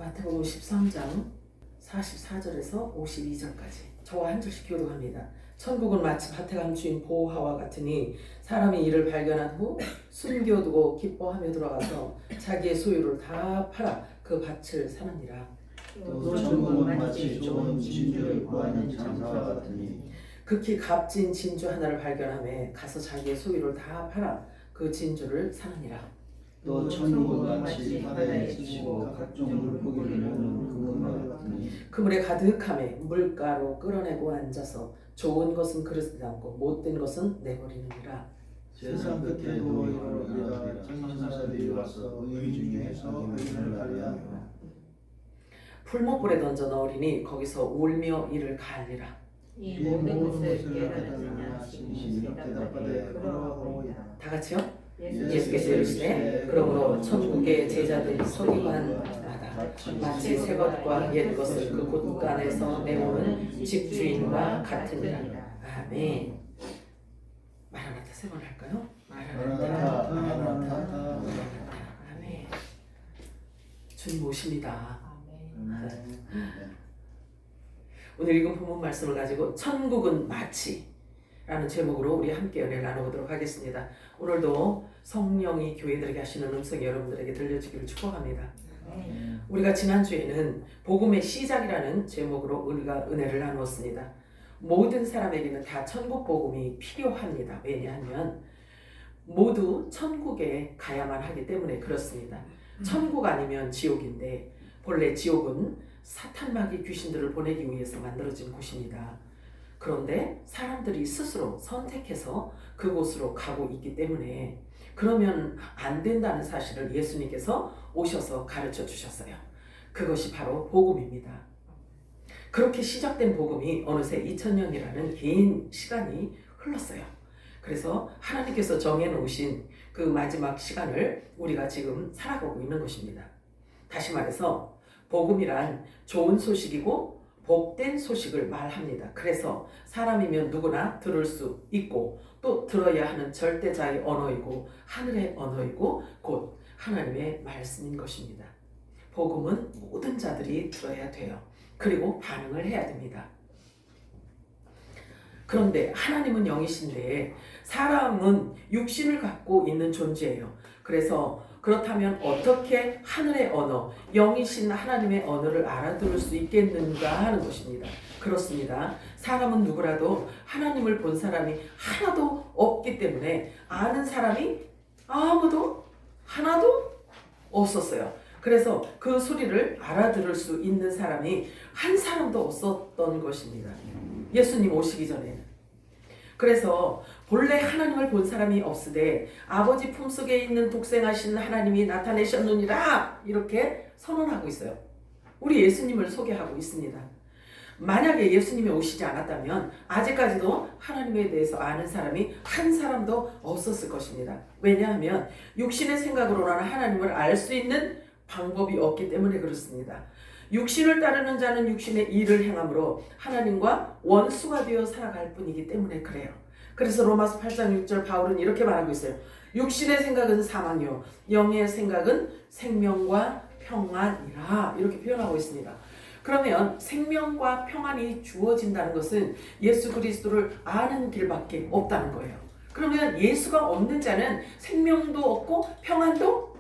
마태복음 13장 44절에서 52절까지 저와 한 절씩 교독합니다. 천국은 마치 밭에 감추인 보화와 같으니 사람이 이를 발견한 후 숨겨두고 기뻐하며 들어가서 자기의 소유를 다 팔아 그 밭을 사느니라. 또 천국은 마치 좋은 진주를 구하는 장사와 같으니 극히 값진 진주 하나를 발견하며 가서 자기의 소유를 다 팔아 그 진주를 사느니라. 또 천국은 마치 바다에 스치고 각종 물고기를 모으는 그물과 같으니 그물에 가득함에 물가로 끌어내고 앉아서 좋은 것은 그릇에 담고 못된 것은 내버리느니라. 세상 끝에도 이르리라. 천사들이 와서 의 중에서 의를 가려하며 풀목불에 던져 넣으리니 거기서 울며 이를 갈리라. 이 모든 것을 깨달으느냐 신이시니 대답하되 그러하오이다. 다 같이요. 예수께서 이르시되 그러므로 천국의 제자들이 서기관마다 마치 새 것과 옛 것을 그 곳간에서 내오는 집주인과 같으니라. 아멘. 마라나타 세 번 할까요? 마라나타 마라나타 아멘. 주님 오십니다. 오늘 읽은 본문 말씀을 가지고 천국은 마치 라는 제목으로 우리 함께 연애를 나눠보도록 하겠습니다. 오늘도 성령이 교회들에게 하시는 음성이 여러분들에게 들려주기를 축복합니다. 우리가 지난주에는 복음의 시작이라는 제목으로 우리가 은혜를 나누었습니다. 모든 사람에게는 다 천국 복음이 필요합니다. 왜냐하면 모두 천국에 가야만 하기 때문에 그렇습니다. 천국 아니면 지옥인데 본래 지옥은 사탄마귀 귀신들을 보내기 위해서 만들어진 곳입니다. 그런데 사람들이 스스로 선택해서 그곳으로 가고 있기 때문에 그러면 안 된다는 사실을 예수님께서 오셔서 가르쳐 주셨어요. 그것이 바로 복음입니다. 그렇게 시작된 복음이 어느새 2000년이라는 긴 시간이 흘렀어요. 그래서 하나님께서 정해놓으신 그 마지막 시간을 우리가 지금 살아가고 있는 것입니다. 다시 말해서 복음이란 좋은 소식이고 복된 소식을 말합니다. 그래서 사람이면 누구나 들을 수 있고 또 들어야 하는 절대자의 언어이고 하늘의 언어이고 곧 하나님의 말씀인 것입니다. 복음은 모든 자들이 들어야 돼요. 그리고 반응을 해야 됩니다. 그런데 하나님은 영이신데 사람은 육신을 갖고 있는 존재예요. 그래서 그렇다면 어떻게 하늘의 언어, 영이신 하나님의 언어를 알아들을 수 있겠는가 하는 것입니다. 그렇습니다. 사람은 누구라도 하나님을 본 사람이 하나도 없기 때문에 아는 사람이 아무도 하나도 없었어요. 그래서 그 소리를 알아들을 수 있는 사람이 한 사람도 없었던 것입니다. 예수님 오시기 전에는. 그래서 본래 하나님을 본 사람이 없으되 아버지 품속에 있는 독생하신 하나님이 나타내셨느니라 이렇게 선언하고 있어요. 우리 예수님을 소개하고 있습니다. 만약에 예수님이 오시지 않았다면 아직까지도 하나님에 대해서 아는 사람이 한 사람도 없었을 것입니다. 왜냐하면 육신의 생각으로는 하나님을 알 수 있는 방법이 없기 때문에 그렇습니다. 육신을 따르는 자는 육신의 일을 행함으로 하나님과 원수가 되어 살아갈 뿐이기 때문에 그래요. 그래서 로마서 8장 6절 바울은 이렇게 말하고 있어요. 육신의 생각은 사망이요 영의 생각은 생명과 평안이라 이렇게 표현하고 있습니다. 그러면 생명과 평안이 주어진다는 것은 예수 그리스도를 아는 길밖에 없다는 거예요. 그러면 예수가 없는 자는 생명도 없고 평안도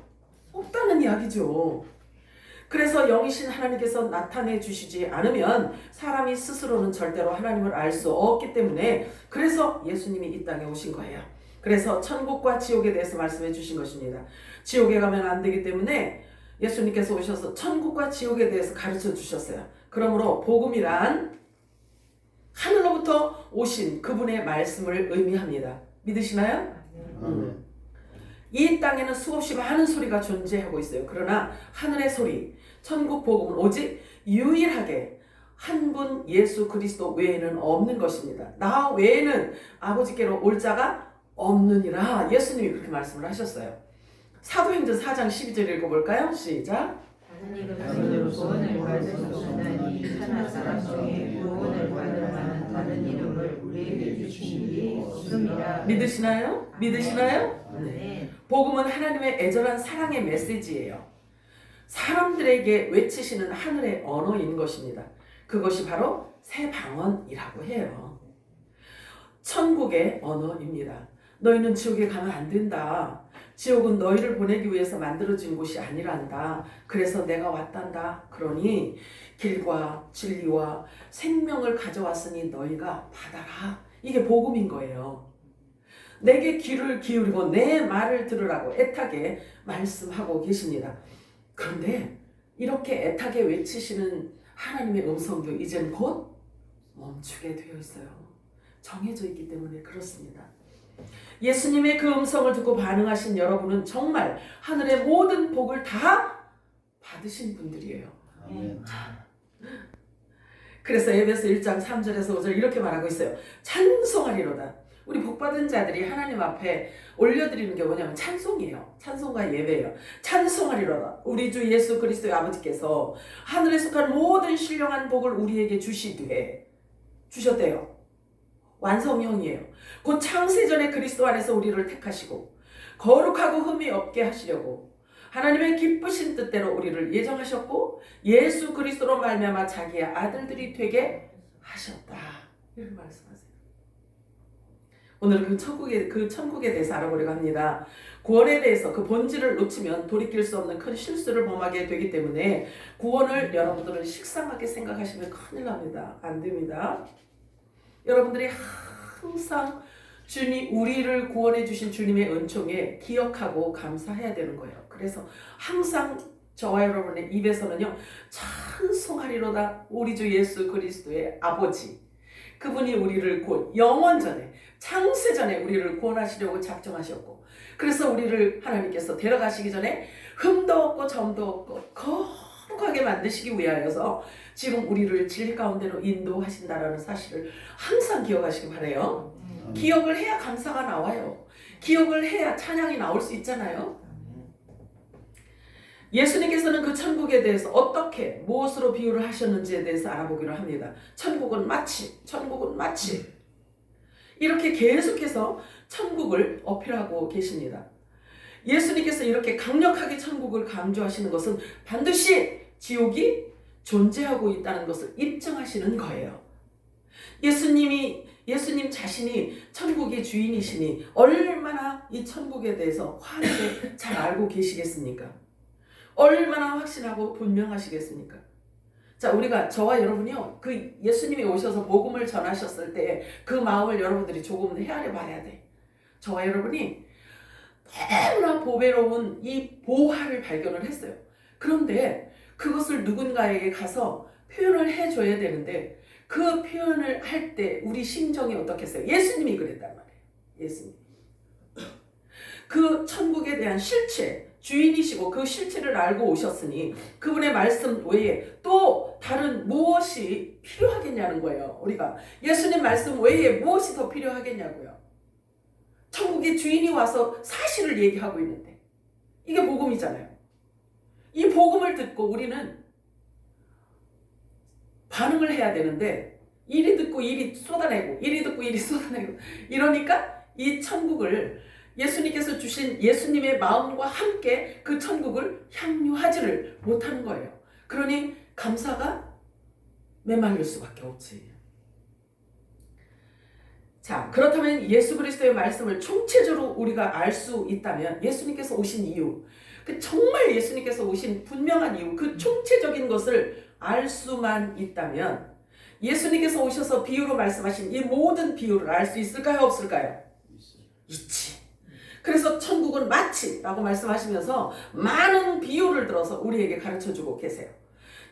없다는 이야기죠. 그래서 영이신 하나님께서 나타내 주시지 않으면 사람이 스스로는 절대로 하나님을 알 수 없기 때문에 그래서 예수님이 이 땅에 오신 거예요. 그래서 천국과 지옥에 대해서 말씀해 주신 것입니다. 지옥에 가면 안 되기 때문에 예수님께서 오셔서 천국과 지옥에 대해서 가르쳐 주셨어요. 그러므로 복음이란 하늘로부터 오신 그분의 말씀을 의미합니다. 믿으시나요? 이 땅에는 수없이 많은 소리가 존재하고 있어요. 그러나 하늘의 소리, 천국 복음은 오직 유일하게 한 분 예수 그리스도 외에는 없는 것입니다. 나 외에는 아버지께로 올 자가 없느니라 예수님이 그렇게 말씀을 하셨어요. 사도행전 4장 12절 읽어볼까요? 시작. 하나님은 구원을 받을 수 없는 이 천하 사람 중에 구원을 받을 만한 다른 이름을 우리에게 주신 일이 없음이라. 믿으시나요? 믿으시나요? 네. 복음은 하나님의 애절한 사랑의 메시지예요. 사람들에게 외치시는 하늘의 언어인 것입니다. 그것이 바로 새 방언이라고 해요. 천국의 언어입니다. 너희는 지옥에 가면 안 된다. 지옥은 너희를 보내기 위해서 만들어진 곳이 아니란다. 그래서 내가 왔단다. 그러니 길과 진리와 생명을 가져왔으니 너희가 받아라. 이게 복음인 거예요. 내게 귀를 기울이고 내 말을 들으라고 애타게 말씀하고 계십니다. 그런데 이렇게 애타게 외치시는 하나님의 음성도 이젠 곧 멈추게 되어 있어요. 정해져 있기 때문에 그렇습니다. 예수님의 그 음성을 듣고 반응하신 여러분은 정말 하늘의 모든 복을 다 받으신 분들이에요. 아멘. 그래서 에베소 1장 3절에서 5절 이렇게 말하고 있어요. 찬송하리로다. 우리 복받은 자들이 하나님 앞에 올려드리는 게 뭐냐면 찬송이에요. 찬송과 예배예요. 찬송하리로다. 우리 주 예수 그리스도의 아버지께서 하늘에 속한 모든 신령한 복을 우리에게 주셨대요. 완성형이에요. 곧 창세전에 그리스도 안에서 우리를 택하시고 거룩하고 흠이 없게 하시려고 하나님의 기쁘신 뜻대로 우리를 예정하셨고 예수 그리스도로 말미암아 자기의 아들들이 되게 하셨다. 이렇게 말씀하세요. 오늘 그 천국에 대해서 알아보려고 합니다. 구원에 대해서 그 본질을 놓치면 돌이킬 수 없는 큰 실수를 범하게 되기 때문에 구원을 여러분들은 식상하게 생각하시면 큰일 납니다. 안 됩니다. 여러분들이 항상 우리를 구원해 주신 주님의 은총에 기억하고 감사해야 되는 거예요. 그래서 항상 저와 여러분의 입에서는요, 찬송하리로다 우리 주 예수 그리스도의 아버지. 그분이 우리를 영원전에 창세전에 우리를 구원하시려고 작정하셨고, 그래서 우리를 하나님께서 데려가시기 전에 흠도 없고 점도 없고 거룩하게 만드시기 위하여서 지금 우리를 진리 가운데로 인도하신다라는 사실을 항상 기억하시기 바라요. 기억을 해야 감사가 나와요. 기억을 해야 찬양이 나올 수 있잖아요. 예수님께서는 그 천국에 대해서 어떻게 무엇으로 비유를 하셨는지에 대해서 알아보기로 합니다. 천국은 마치 이렇게 계속해서 천국을 어필하고 계십니다. 예수님께서 이렇게 강력하게 천국을 강조하시는 것은 반드시 지옥이 존재하고 있다는 것을 입증하시는 거예요. 예수님 자신이 천국의 주인이시니 얼마나 이 천국에 대해서 환하게 잘 알고 계시겠습니까? 얼마나 확신하고 분명하시겠습니까? 자, 저와 여러분이요, 그 예수님이 오셔서 복음을 전하셨을 때 그 마음을 여러분들이 조금 헤아려 봐야 돼. 저와 여러분이 너무나 보배로운 이 보화를 발견을 했어요. 그런데 그것을 누군가에게 가서 표현을 해줘야 되는데 그 표현을 할 때 우리 심정이 어떻겠어요? 예수님이 그랬단 말이에요. 예수님. 그 천국에 대한 실체, 주인이시고 그 실체를 알고 오셨으니 그분의 말씀 외에 또 다른 무엇이 필요하겠냐는 거예요. 우리가 예수님 말씀 외에 무엇이 더 필요하겠냐고요. 천국의 주인이 와서 사실을 얘기하고 있는데 이게 복음이잖아요. 이 복음을 듣고 우리는 반응을 해야 되는데 이리 듣고 이리 쏟아내고 이리 듣고 이리 쏟아내고 이러니까 이 천국을 예수님께서 주신 예수님의 마음과 함께 그 천국을 향유하지를 못하는 거예요. 그러니 감사가 메말릴 수밖에 없지. 자, 그렇다면 예수 그리스도의 말씀을 총체적으로 우리가 알 수 있다면 예수님께서 오신 이유, 정말 예수님께서 오신 분명한 이유, 그 총체적인 것을 알 수만 있다면 예수님께서 오셔서 비유로 말씀하신 이 모든 비유를 알 수 있을까요? 없을까요? 있지. 그래서 천국은 마치라고 말씀하시면서 많은 비유를 들어서 우리에게 가르쳐주고 계세요.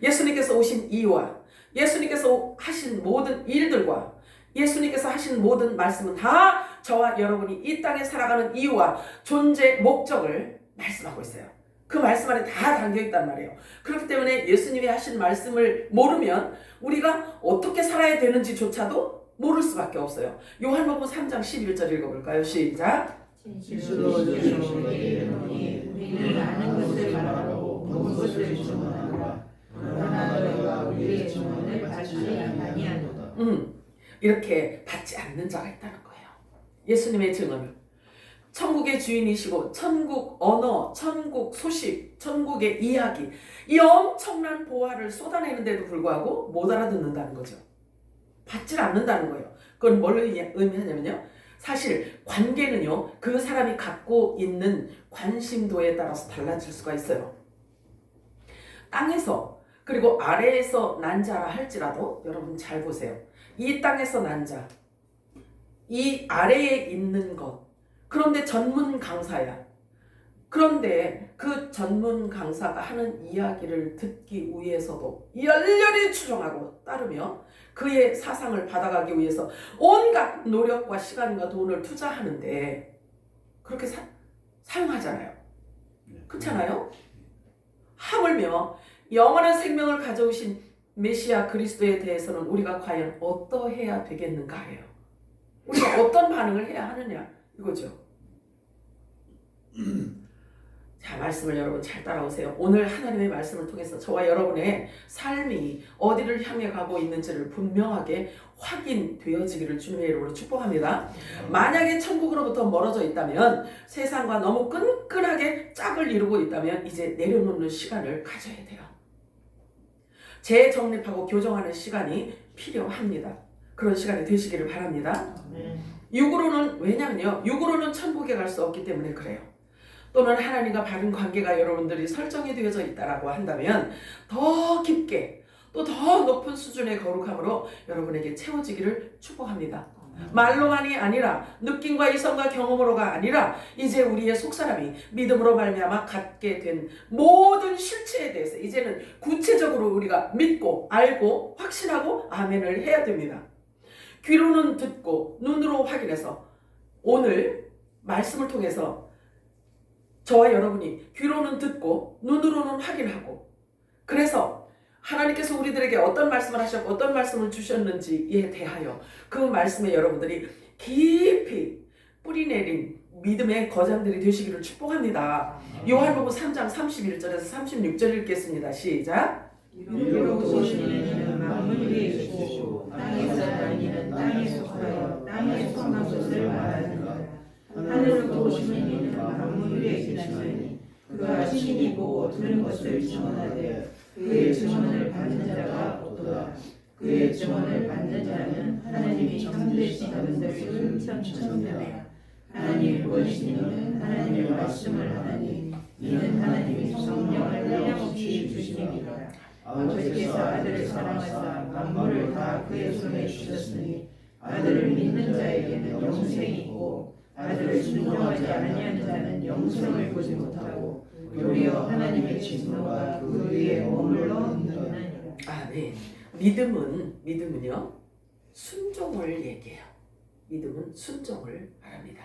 예수님께서 오신 이유와 예수님께서 하신 모든 일들과 예수님께서 하신 모든 말씀은 다 저와 여러분이 이 땅에 살아가는 이유와 존재 목적을 말씀하고 있어요. 그 말씀 안에 다 담겨있단 말이에요. 그렇기 때문에 예수님이 하신 말씀을 모르면 우리가 어떻게 살아야 되는지조차도 모를 수밖에 없어요. 요한복음 3장 11절 읽어볼까요? 시작. 진실로 이르노니 우리는 아는 것을 말하고 본 것을 증언하노라. 그러나 너희가 우리의 증언을 받지 아니하노라. 이렇게 받지 않는 자가 있다는 거예요. 예수님의 증언을. 천국의 주인이시고 천국 언어, 천국 소식, 천국의 이야기, 이 엄청난 보화를 쏟아내는데도 불구하고 못 알아듣는다는 거죠. 받질 않는다는 거예요. 그건 뭘 의미하냐면요, 사실 관계는요, 그 사람이 갖고 있는 관심도에 따라서 달라질 수가 있어요. 땅에서 그리고 아래에서 난 자라 할지라도 여러분 잘 보세요. 이 땅에서 난 자, 이 아래에 있는 것, 그런데 전문 강사야. 그런데 그 전문 강사가 하는 이야기를 듣기 위해서도 열렬히 추종하고 따르며 그의 사상을 받아가기 위해서 온갖 노력과 시간과 돈을 투자하는데 그렇게 사용하잖아요. 그렇잖아요? 하물며 영원한 생명을 가져오신 메시아 그리스도에 대해서는 우리가 과연 어떠해야 되겠는가예요. 우리가 어떤 반응을 해야 하느냐 이거죠. 자, 말씀을 여러분 잘 따라오세요. 오늘 하나님의 말씀을 통해서 저와 여러분의 삶이 어디를 향해 가고 있는지를 분명하게 확인되어지기를 주님의 이름으로 축복합니다. 만약에 천국으로부터 멀어져 있다면, 세상과 너무 끈끈하게 짝을 이루고 있다면 이제 내려놓는 시간을 가져야 돼요. 재정립하고 교정하는 시간이 필요합니다. 그런 시간이 되시기를 바랍니다. 육으로는, 왜냐면요, 육으로는 천국에 갈 수 없기 때문에 그래요. 또는 하나님과 바른 관계가 여러분들이 설정이 되어져 있다라고 한다면 더 깊게 또 더 높은 수준의 거룩함으로 여러분에게 채워지기를 축복합니다. 말로만이 아니라 느낌과 이성과 경험으로가 아니라 이제 우리의 속사람이 믿음으로 말미암아 갖게 된 모든 실체에 대해서 이제는 구체적으로 우리가 믿고 알고 확신하고 아멘을 해야 됩니다. 귀로는 듣고 눈으로 확인해서 오늘 말씀을 통해서 저와 여러분이 귀로는 듣고 눈으로는 확인하고, 그래서 하나님께서 우리들에게 어떤 말씀을 하셨고 어떤 말씀을 주셨는지에 대하여 그 말씀에 여러분들이 깊이 뿌리내린 믿음의 거장들이 되시기를 축복합니다. 요한복음 3장 31절에서 36절 읽겠습니다. 시작. 이로부터 오시는 이는 만물 위에 계시고 땅에서 다니는 땅에 속하여 땅에 속한 것을 말하느니라. 하늘로부터 오시는 이는 만물 위에 계시나니 그가 친히 보고 들은 것을 증언하되 그의 증언을 받는 자가 없도다. 그의 증언을 받는 자는 하나님이 참되신 것을 참천하라. 하나님이 보내신 이는 하나님의 말씀을 하나니 이는 하나님이 성령을 한량없이 주시니라. 아버지께서 아들을 사랑하사 만물을 다 그의 손에 주셨으니 아들을 믿는 자에게는 영생이 있고 아들을 순종하지 아니하는 자는 영생을 보지 못하고 도리어 하나님의 진노가 그 위에 머물러 있느니라. 네. 믿음은요 순종을 얘기해요. 믿음은 순종을 말합니다.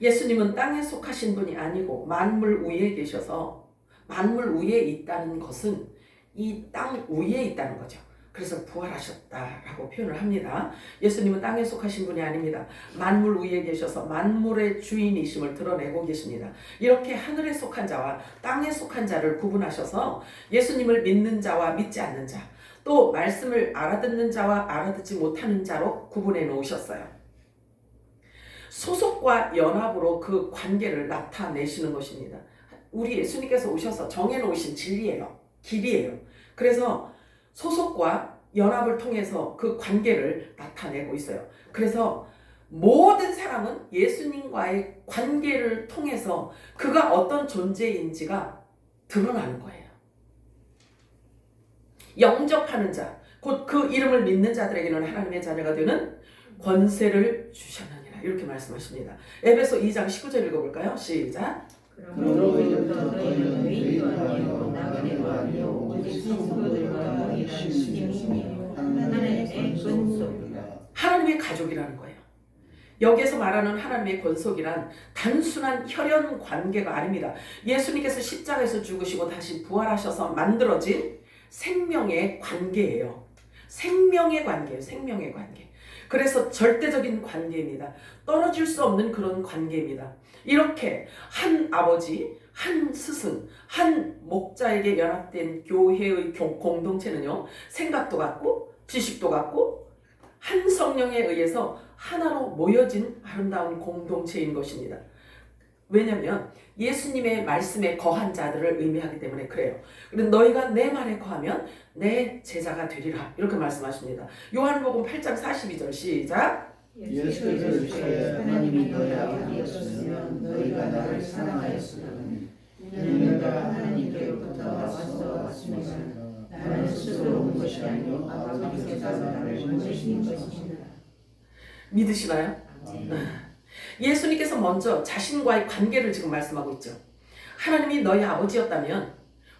예수님은 땅에 속하신 분이 아니고 만물 위에 계셔서, 만물 위에 있다는 것은 이 땅 위에 있다는 거죠. 그래서 부활하셨다라고 표현을 합니다. 예수님은 땅에 속하신 분이 아닙니다. 만물 위에 계셔서 만물의 주인이심을 드러내고 계십니다. 이렇게 하늘에 속한 자와 땅에 속한 자를 구분하셔서 예수님을 믿는 자와 믿지 않는 자, 또 말씀을 알아듣는 자와 알아듣지 못하는 자로 구분해 놓으셨어요. 소속과 연합으로 그 관계를 나타내시는 것입니다. 우리 예수님께서 오셔서 정해놓으신 진리예요. 길이에요. 그래서 소속과 연합을 통해서 그 관계를 나타내고 있어요. 그래서 모든 사람은 예수님과의 관계를 통해서 그가 어떤 존재인지가 드러나는 거예요. 영접하는 자, 곧 그 이름을 믿는 자들에게는 하나님의 자녀가 되는 권세를 주셨느니라. 이렇게 말씀하십니다. 에베소 2장 19절 읽어볼까요? 시작. 그러므로부터 너희는 의인도 아니요 나그네도 아니요 오직 성도들과 동일한 신임이요 하나님의 권속이라. 하나님의 가족이라는 거예요. 여기에서 말하는 하나님의 권속이란 단순한 혈연 관계가 아닙니다. 예수님께서 십자가에서 죽으시고 다시 부활하셔서 만들어진 생명의 관계예요. 생명의 관계예요. 생명의 관계. 그래서 절대적인 관계입니다. 떨어질 수 없는 그런 관계입니다. 이렇게 한 아버지, 한 스승, 한 목자에게 연합된 교회의 공동체는요, 생각도 같고 지식도 같고 한 성령에 의해서 하나로 모여진 아름다운 공동체인 것입니다. 왜냐면 예수님의 말씀에 거한 자들을 의미하기 때문에 그래요. 그런데 너희가 내 말에 거하면 내 제자가 되리라. 이렇게 말씀하십니다. 요한복음 8장 42절 시작. 예수께서 이르시되 하나님이 너희 아버지였으면 너희가 나를 사랑하였으리니 이는 내가 하나님께로부터 왔음이라 나는 스스로 온 것이 아니요 아버지께서 나를 보내신 것이니라. 믿으시나요? 예수님께서 먼저 자신과의 관계를 지금 말씀하고 있죠. 하나님이 너희 아버지였다면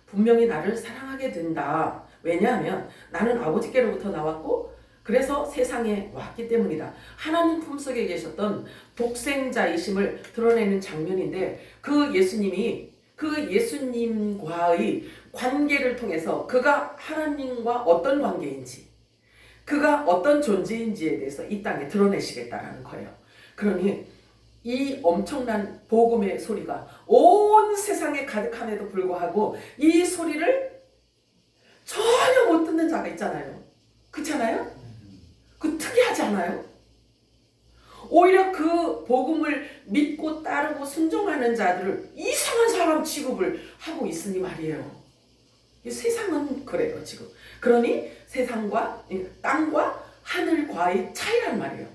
분명히 나를 사랑하게 된다. 왜냐하면 나는 아버지께로부터 나왔고 그래서 세상에 왔기 때문이다. 하나님 품속에 계셨던 독생자이심을 드러내는 장면인데 그 예수님과의 관계를 통해서 그가 하나님과 어떤 관계인지 그가 어떤 존재인지에 대해서 이 땅에 드러내시겠다라는 거예요. 그러니 이 엄청난 복음의 소리가 온 세상에 가득함에도 불구하고 이 소리를 전혀 못 듣는 자가 있잖아요. 그렇잖아요? 그 특이하지 않아요? 오히려 그 복음을 믿고 따르고 순종하는 자들을 이상한 사람 취급을 하고 있으니 말이에요. 이 세상은 그래요 지금. 그러니 세상과 땅과 하늘과의 차이란 말이에요.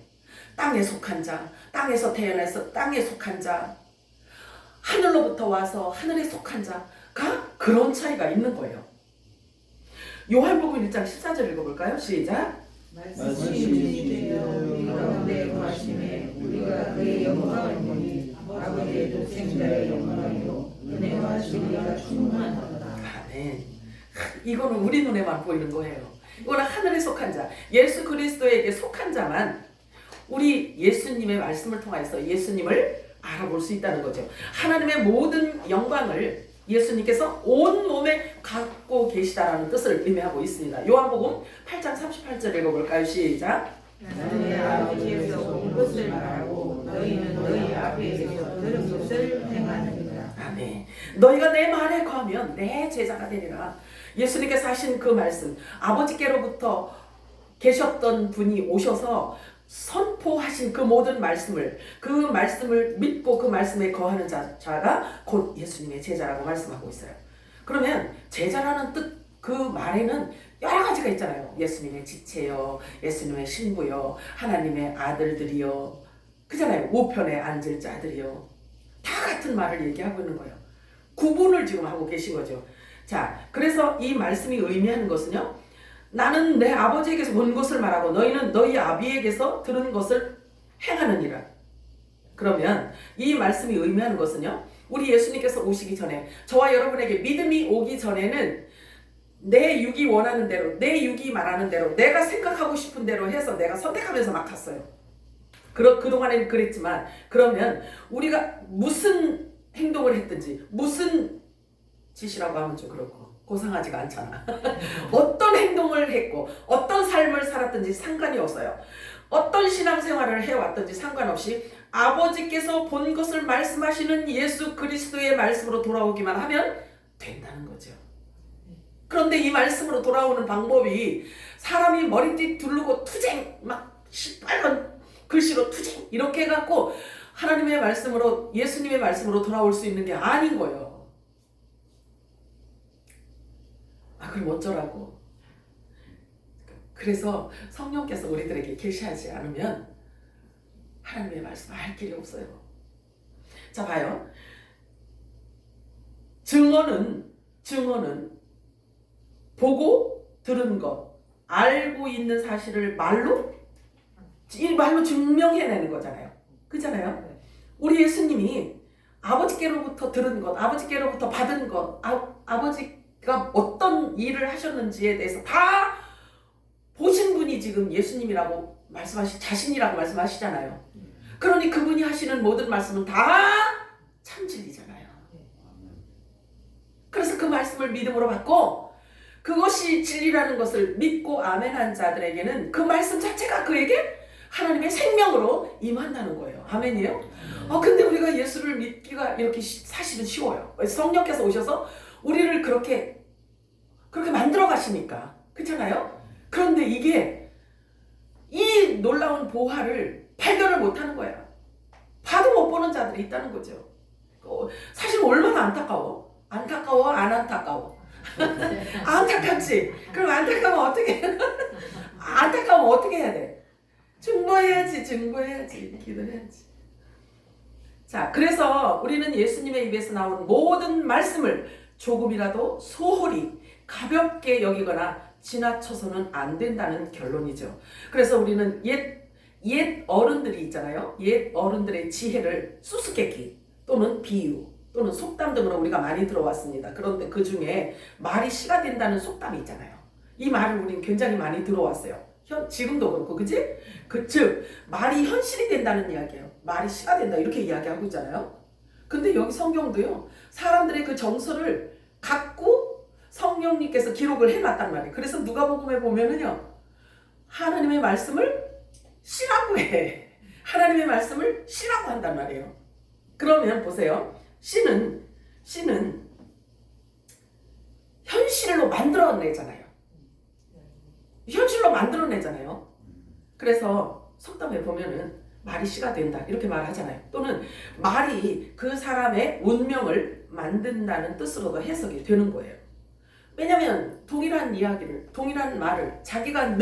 땅에 속한 자, 땅에서 태어나서 땅에 속한 자, 하늘로부터 와서 하늘에 속한 자가 그런 차이가 있는 거예요. 요한복음 1장 14절 읽어볼까요? 시작. 말씀이 되어 우리 가운데 거하심에 우리가 그의 영광을 보니 아버지의 독생자의 영광이요 은혜와 진리가 충만하다. 아멘. 이거는 우리 눈에만 보이는 거예요. 이거는 하늘에 속한 자, 예수 그리스도에게 속한 자만 우리 예수님의 말씀을 통해서 예수님을 알아볼 수 있다는 거죠. 하나님의 모든 영광을 예수님께서 온 몸에 갖고 계시다라는 뜻을 의미하고 있습니다. 요한복음 8장 38절 읽어볼까요? 시작. 나는 내 아버지에서 온 것을 말하고 너희는 너희 아버지에서 들은 것을 행하느니라. 아멘. 너희가 내 말에 거하면 내 제자가 되리라. 예수님께서 하신 그 말씀, 아버지께로부터 계셨던 분이 오셔서 선포하신 그 모든 말씀을, 그 말씀을 믿고 그 말씀에 거하는 자가 곧 예수님의 제자라고 말씀하고 있어요. 그러면 제자라는 뜻, 그 말에는 여러 가지가 있잖아요. 예수님의 지체요, 예수님의 신부요, 하나님의 아들들이요, 그잖아요. 우편에 앉을 자들이요. 다 같은 말을 얘기하고 있는 거예요. 구분을 지금 하고 계신 거죠. 자, 그래서 이 말씀이 의미하는 것은요, 나는 내 아버지에게서 본 것을 말하고 너희는 너희 아비에게서 들은 것을 행하느니라. 그러면 이 말씀이 의미하는 것은요, 우리 예수님께서 오시기 전에 저와 여러분에게 믿음이 오기 전에는 내 육이 원하는 대로, 내 육이 말하는 대로, 내가 생각하고 싶은 대로 해서 내가 선택하면서 막 갔어요. 그동안에는 그랬지만, 그러면 우리가 무슨 행동을 했든지 무슨 짓이라고 하면 좀 그렇고 고상하지가 않잖아. 어떤 행동을 했고 어떤 삶을 살았든지 상관이 없어요. 어떤 신앙생활을 해왔든지 상관없이 아버지께서 본 것을 말씀하시는 예수 그리스도의 말씀으로 돌아오기만 하면 된다는 거죠. 그런데 이 말씀으로 돌아오는 방법이 사람이 머리띠 두르고 투쟁 막 빨간 글씨로 투쟁 이렇게 해갖고 하나님의 말씀으로, 예수님의 말씀으로 돌아올 수 있는 게 아닌 거예요. 그럼 어쩌라고? 그래서 성령께서 우리들에게 계시하지 않으면 하나님의 말씀을 할 길이 없어요. 자, 봐요. 증언은 보고 들은 것, 알고 있는 사실을 말로 증명해내는 거잖아요. 그렇잖아요? 우리 예수님이 아버지께로부터 들은 것, 아버지께로부터 받은 것, 아버지가 어떤 일을 하셨는지에 대해서 다 보신 분이 지금 예수님이라고 자신이라고 말씀하시잖아요. 그러니 그분이 하시는 모든 말씀은 다 참진리잖아요. 그래서 그 말씀을 믿음으로 받고 그것이 진리라는 것을 믿고 아멘한 자들에게는 그 말씀 자체가 그에게 하나님의 생명으로 임한다는 거예요. 아멘이에요? 근데 우리가 예수를 믿기가 이렇게 사실은 쉬워요. 성령께서 오셔서 우리를 그렇게 만들어 가시니까. 그렇잖아요? 그런데 이게 이 놀라운 보화를 발견을 못하는 거야. 봐도 못 보는 자들이 있다는 거죠. 사실 얼마나 안타까워? 안타까워? 안 안타까워? 안타깝지? 그럼 안타까우면 어떻게 안타까우면 어떻게 해야 돼? 증거해야지. 기도해야지. 자, 그래서 우리는 예수님의 입에서 나온 모든 말씀을 조금이라도 소홀히 가볍게 여기거나 지나쳐서는 안 된다는 결론이죠. 그래서 우리는 옛 어른들이 있잖아요. 옛 어른들의 지혜를 수수께끼 또는 비유 또는 속담 등으로 우리가 많이 들어왔습니다. 그런데 그 중에 말이 씨가 된다는 속담이 있잖아요. 이 말을 우리는 굉장히 많이 들어왔어요. 지금도 그렇고, 그지? 즉 말이 현실이 된다는 이야기예요. 말이 씨가 된다 이렇게 이야기하고 있잖아요. 근데 여기 성경도요, 사람들의 그 정서를 갖고 성령님께서 기록을 해놨단 말이에요. 그래서 누가복음에 보면은요, 하나님의 말씀을 씨라고 해. 하나님의 말씀을 씨라고 한단 말이에요. 그러면 보세요. 씨는 현실로 만들어내잖아요. 현실로 만들어내잖아요. 그래서 속담에 보면은 말이 씨가 된다 이렇게 말하잖아요. 또는 말이 그 사람의 운명을 만든다는 뜻으로도 해석이 되는 거예요. 왜냐하면 동일한 이야기를, 동일한 말을 자기가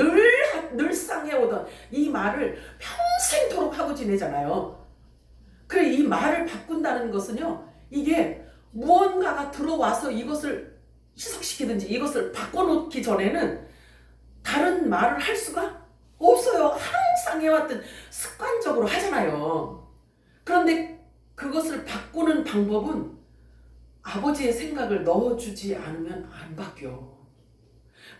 늘상 해오던 이 말을 평생토록 하고 지내잖아요. 그래, 이 말을 바꾼다는 것은요, 이게 무언가가 들어와서 이것을 희석시키든지 이것을 바꿔놓기 전에는 다른 말을 할 수가 없어요. 항상 해왔던 습관적으로 하잖아요. 그런데 그것을 바꾸는 방법은 아버지의 생각을 넣어주지 않으면 안 바뀌어.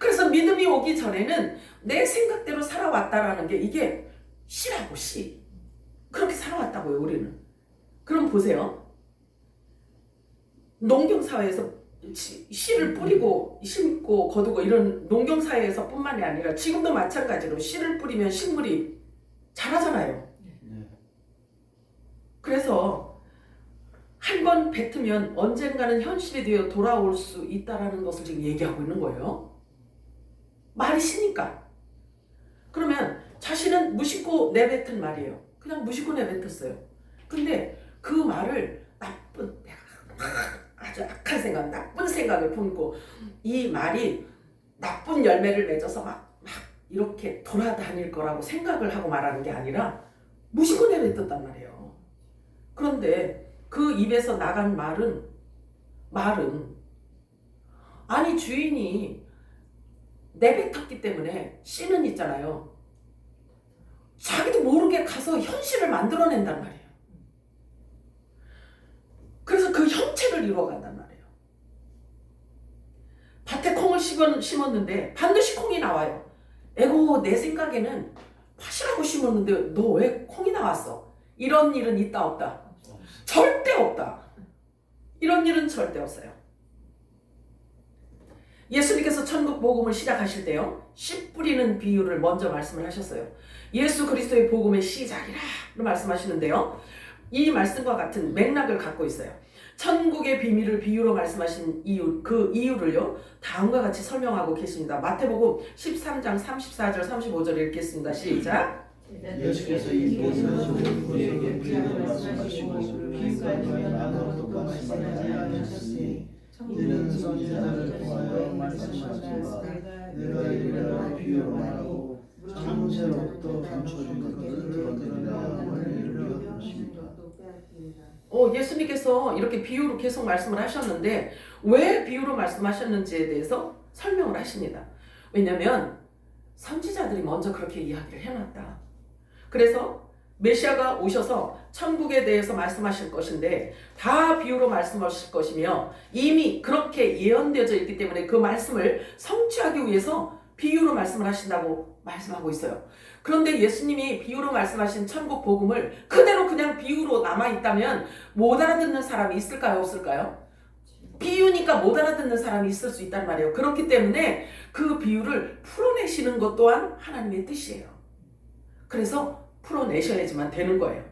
그래서 믿음이 오기 전에는 내 생각대로 살아왔다라는 게 이게 씨라고, 씨. 그렇게 살아왔다고요, 우리는. 그럼 보세요. 농경사회에서 씨를 뿌리고 심고 거두고 이런 농경사회에서 뿐만이 아니라 지금도 마찬가지로 씨를 뿌리면 식물이 자라잖아요. 그래서 한 번 뱉으면 언젠가는 현실이 되어 돌아올 수 있다는 것을 지금 얘기하고 있는 거예요. 말이 씨니까. 그러면 자신은 무심코 내뱉은 말이에요. 그냥 무심코 내뱉었어요. 근데 그 말을 아주 악한 생각, 나쁜 생각을 품고 이 말이 나쁜 열매를 맺어서 막 이렇게 돌아다닐 거라고 생각을 하고 말하는 게 아니라 무심코 내뱉었단 말이에요. 그런데 그 입에서 나간 말은 아니 주인이 내뱉었기 때문에 씨는 있잖아요. 자기도 모르게 가서 현실을 만들어낸단 말이에요. 그래서 그 형체를 이루어간단 말이에요. 밭에 콩을 심었는데 반드시 콩이 나와요. 에고, 내 생각에는 팥이라고 심었는데 너 왜 콩이 나왔어? 이런 일은 있다 없다? 절대 없다. 이런 일은 절대 없어요. 예수님께서 천국 복음을 시작하실 때요, 씨 뿌리는 비유를 먼저 말씀을 하셨어요. 예수 그리스도의 복음의 시작이라 말씀하시는데요, 이 말씀과 같은 맥락을 갖고 있어요. 천국의 비밀을 비유로 말씀하신 이유, 그 이유를요 다음과 같이 설명하고 계십니다. 마태복음 13장 34절 35절 읽겠습니다. 시작. 예수께서 이 모든 우리에게 비유로 말씀하시고 비유까지 나눠도 말씀하지 아니하셨으니 이는 선지자를 통하여 말씀하시기와 내가 이르러 비유로 말하고 창세로부터 감춰진 것들을 드러내리라 하는 이유로 하십니다. 예수님께서 이렇게 비유로 계속 말씀을 하셨는데 왜 비유로 말씀하셨는지에 대해서 설명을 하십니다. 왜냐하면 선지자들이 먼저 그렇게 이야기를 해놨다. 그래서 메시아가 오셔서 천국에 대해서 말씀하실 것인데 다 비유로 말씀하실 것이며 이미 그렇게 예언되어져 있기 때문에 그 말씀을 성취하기 위해서 비유로 말씀을 하신다고 말씀하고 있어요. 그런데 예수님이 비유로 말씀하신 천국 복음을 그대로 그냥 비유로 남아있다면 못 알아듣는 사람이 있을까요? 없을까요? 비유니까 못 알아듣는 사람이 있을 수 있단 말이에요. 그렇기 때문에 그 비유를 풀어내시는 것 또한 하나님의 뜻이에요. 그래서 풀어내셔야지만 되는 거예요.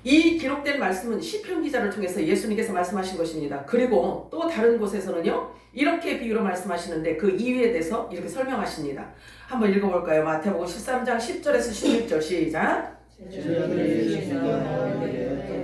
이 기록된 말씀은 시편 기자를 통해서 예수님께서 말씀하신 것입니다. 그리고 또 다른 곳에서는요 이렇게 비유로 말씀하시는데 그 이유에 대해서 이렇게 설명하십니다. 한번 읽어볼까요? 마태복음 13장 10절에서 16절 시작. 제자들의 제자가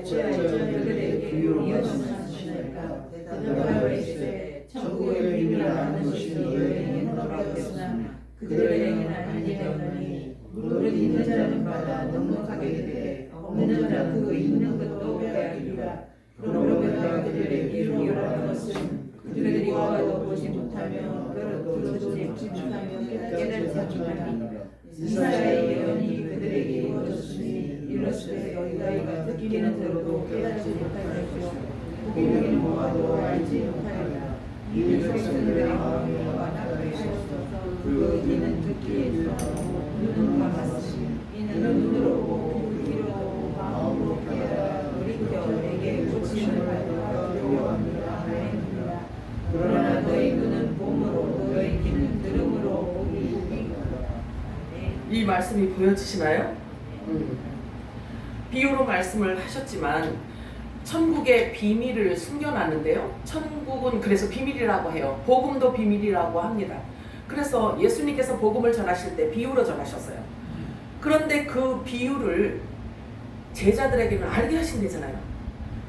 그들에게 비유하시니까 대답하여 이르시되 천국의 비밀을 아는 것이 너희에게는 너라였으나 그들에게는 아니되오니 무릇 있는 자는 받아 넉넉하게 되되 없는 자는 그 있는 것도 빼앗기리라. 그러므로 그들의 비유라는 것은 그들이 와도 보지 못하며 들어도 듣지 못하며 깨달지 못하니 이사야의 예언이 그들에게 이루어졌으니 이르시되 너희가 듣기는 들어도 깨닫지 못하겠고 보기는 보아도 알지 못하리라. 이 백성들의 마음이 완악하게 하옵소서. 그 이는 듣기에 있어 눈은 감았으니 이는 눈으로 보고 귀로 듣고 마음으로 깨달아 돌이켜 내게 고침을 받으라. 요구합니다. 아멘입니다. 그러나 너희 눈은 봄으로 너희 귀는 들음으로 보기 이 말씀이 보여지시나요? 비유로 말씀을 하셨지만 천국의 비밀을 숨겨놨는데요. 천국은 그래서 비밀이라고 해요. 복음도 비밀이라고 합니다. 그래서 예수님께서 복음을 전하실 때 비유로 전하셨어요. 그런데 그 비유를 제자들에게는 알게 하신대잖아요.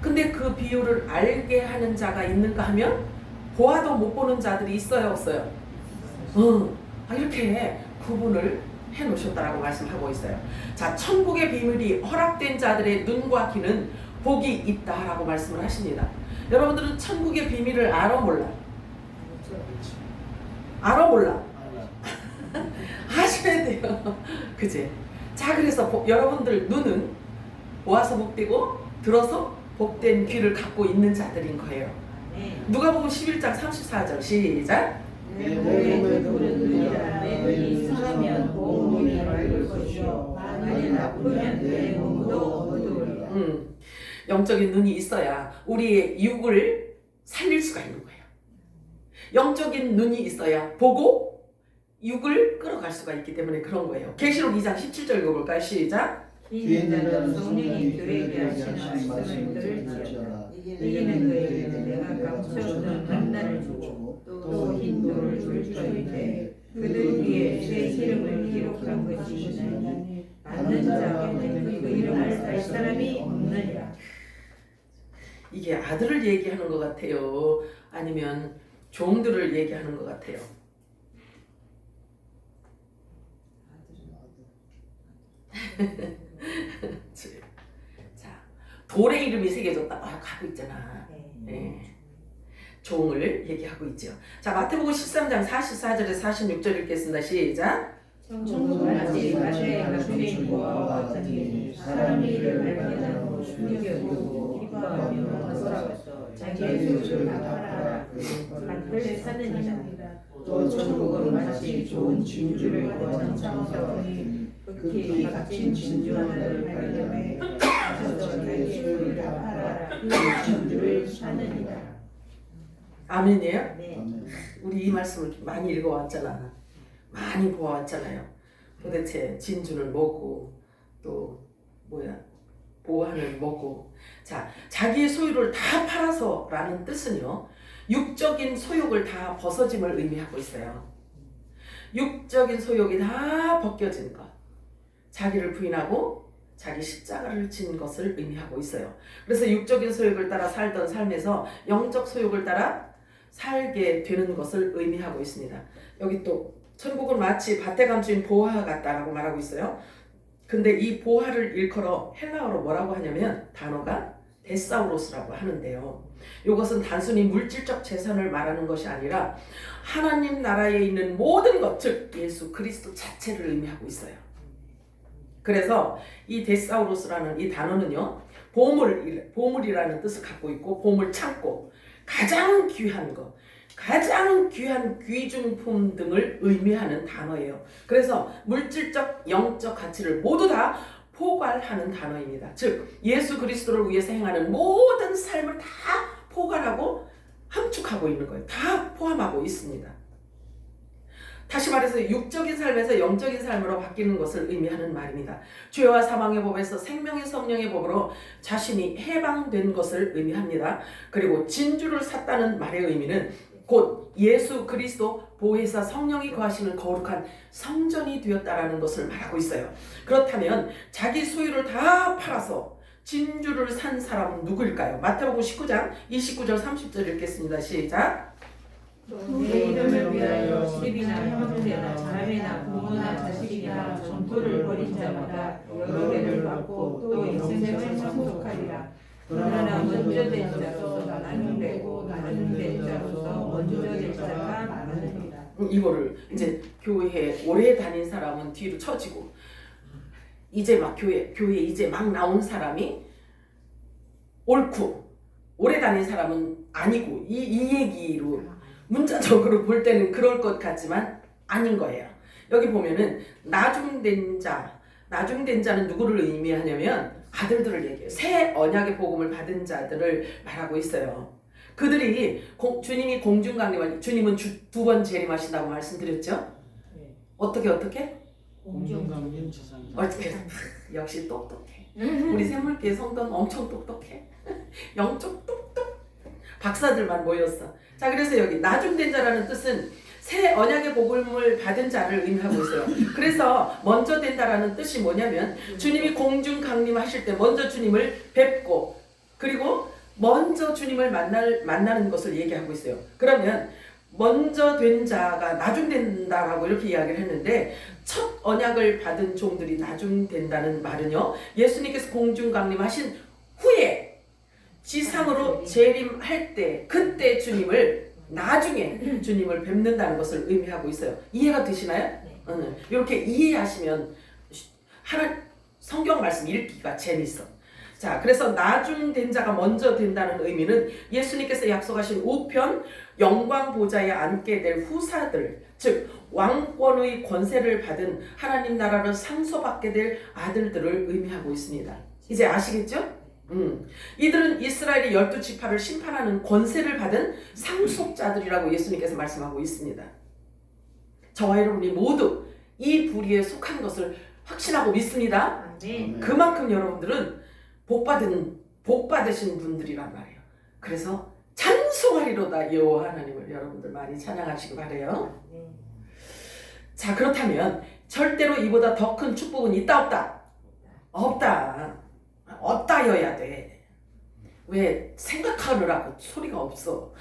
근데 그 비유를 알게 하는 자가 있는가 하면 보아도 못 보는 자들이 있어요, 없어요? 이렇게 구분을 해 놓으셨다라고 말씀하고 있어요. 자, 천국의 비밀이 허락된 자들의 눈과 귀는 복이 있다라고 말씀을 하십니다. 여러분들은 천국의 비밀을 알아 몰라? 알아 몰라? 아셔야 돼요. 그치? 자, 그래서 여러분들 눈은 보아서 복되고 들어서 복된 귀를 갖고 있는 자들인 거예요. 누가복음 11장 34절 시작. 내 몸에 부른 눈이라. 내 눈이 선하면 온 몸이 맑을 것이요 만일 나쁘면 내 몸도 어두우리라. 영적인 눈이 있어야 우리의 육을 살릴 수가 있는 거예요. 영적인 눈이 있어야 보고 육을 끌어갈 수가 있기 때문에 그런 거예요. 계시록 2장 17절 읽어볼까요? 시작. 이는 자는 성령이 그에게 하시는 말씀을 들을지어다. 이기는 그에게 내가 감춰둔 만나를 주고 또 흰 돌을 줄 터인데 그들 위에 새 이름을 기록한 것이니 받는 자에게는 그 이름을 알 사람이 없느니라. 이게 아들을 얘기하는 것 같아요? 아니면 종들을 얘기하는 것 같아요? 자, 돌의 이름이 새겨졌다 하고 있잖아. 네. 종을 얘기하고 있죠. 자, 마태복음 13장 44절에 46절 읽겠습니다. 시작. 천국은 마치 마주에 주인 보아와 같으니 사람이 이를 알게 되고 숨겨두고 기뻐하며 돌아와서 자기의 소유를 다 팔아라 밭을 사느니라. 또 천국은 마치 좋은 진주를 거둔 장사원이 극히 값진 진주 하나를 발견해 가서 자기의 소유를 다 팔아라 그 진주를 사느니라. 아멘이에요? 네. 우리 이 말씀을 많이 읽어왔잖아. 많이 보아왔잖아요. 도대체 진주는 뭐고 또 뭐야 보화는 뭐고. 자, 자기의 소유를 다 팔아서 라는 뜻은요, 육적인 소욕을 다 벗어짐을 의미하고 있어요. 육적인 소욕이 다 벗겨진 것, 자기를 부인하고 자기 십자가를 진 것을 의미하고 있어요. 그래서 육적인 소욕을 따라 살던 삶에서 영적 소욕을 따라 살게 되는 것을 의미하고 있습니다. 여기 또 천국은 마치 밭에 감춘 보화 같다라고 말하고 있어요. 근데 이 보화를 일컬어 헬라어로 뭐라고 하냐면 단어가 데사우로스라고 하는데요. 이것은 단순히 물질적 재산을 말하는 것이 아니라 하나님 나라에 있는 모든 것, 즉 예수 그리스도 자체를 의미하고 있어요. 그래서 이 데사우로스라는 이 단어는요, 보물이라는 뜻을 갖고 있고, 보물 창고, 가장 귀한 것, 가장 귀한 귀중품 등을 의미하는 단어예요. 그래서 물질적, 영적 가치를 모두 다 포괄하는 단어입니다. 즉 예수 그리스도를 위해서 행하는 모든 삶을 다 포괄하고 함축하고 있는 거예요. 다 포함하고 있습니다. 다시 말해서 육적인 삶에서 영적인 삶으로 바뀌는 것을 의미하는 말입니다. 죄와 사망의 법에서 생명의 성령의 법으로 자신이 해방된 것을 의미합니다. 그리고 진주를 샀다는 말의 의미는 곧 예수 그리스도 보혜사 성령이 거하시는 거룩한 성전이 되었다라는 것을 말하고 있어요. 그렇다면 자기 소유를 다 팔아서 진주를 산 사람은 누구일까요? 마태복음 19장 29절 30절 읽겠습니다. 시작. 내 이름을 위하여 집이나 형제나 자매나 부모나 자식이나 전토를 벌인 자마다 여러 배를 받고 또 인생을 상속하리라. 그러나 먼저 된 자로서 나중되고 나중된 자로서 먼저 된 자가 많으리라. 이거를 이제 교회에 오래 다닌 사람은 뒤로 처지고 이제 막 교회 이제 막 나온 사람이 옳고 오래 다닌 사람은 아니고 이 얘기로 문자적으로 볼 때는 그럴 것 같지만 아닌 거예요. 여기 보면은 나중된 자는 누구를 의미하냐면 아들들을 얘기해요. 새 언약의 복음을 받은 자들을 말하고 있어요. 그들이 주님이 공중강림하니 주님은 두 번 재림하신다고 말씀드렸죠? 어떻게? 공중강림 주상자. 어떻게? 역시 똑똑해. 우리 샘물교회 성도는 엄청 똑똑해. 영적 똑똑. 박사들만 모였어. 자, 그래서 여기 나중된 자라는 뜻은 새 언약의 복음을 받은 자를 의미하고 있어요. 그래서 먼저 된다라는 뜻이 뭐냐면 주님이 공중 강림하실 때 먼저 주님을 뵙고 그리고 먼저 주님을 만나는 것을 얘기하고 있어요. 그러면 먼저 된 자가 나중된다라고 이렇게 이야기를 했는데 첫 언약을 받은 종들이 나중된다는 말은요. 예수님께서 공중 강림하신 후에 지상으로 재림할 때 그때 나중에 주님을 뵙는다는 것을 의미하고 있어요. 이해가 되시나요? 이렇게 이해하시면 성경 말씀 읽기가 재밌어. 자, 그래서 나중된 자가 먼저 된다는 의미는 예수님께서 약속하신 우편 영광 보좌에 앉게 될 후사들, 즉 왕권의 권세를 받은 하나님 나라를 상소받게 될 아들들을 의미하고 있습니다. 이제 아시겠죠? 이들은 이스라엘의 12지파를 심판하는 권세를 받은 상속자들이라고 예수님께서 말씀하고 있습니다. 저와 여러분이 모두 이 부류에 속한 것을 확신하고 믿습니다. 그만큼 여러분들은 복 받으신 분들이란 말이에요. 그래서 찬송하리로다 여호와 하나님을 여러분들 많이 찬양하시기 바라요. 자, 그렇다면 절대로 이보다 더 큰 축복은 있다 없다? 없다여야 돼. 왜 생각하느라고 소리가 없어.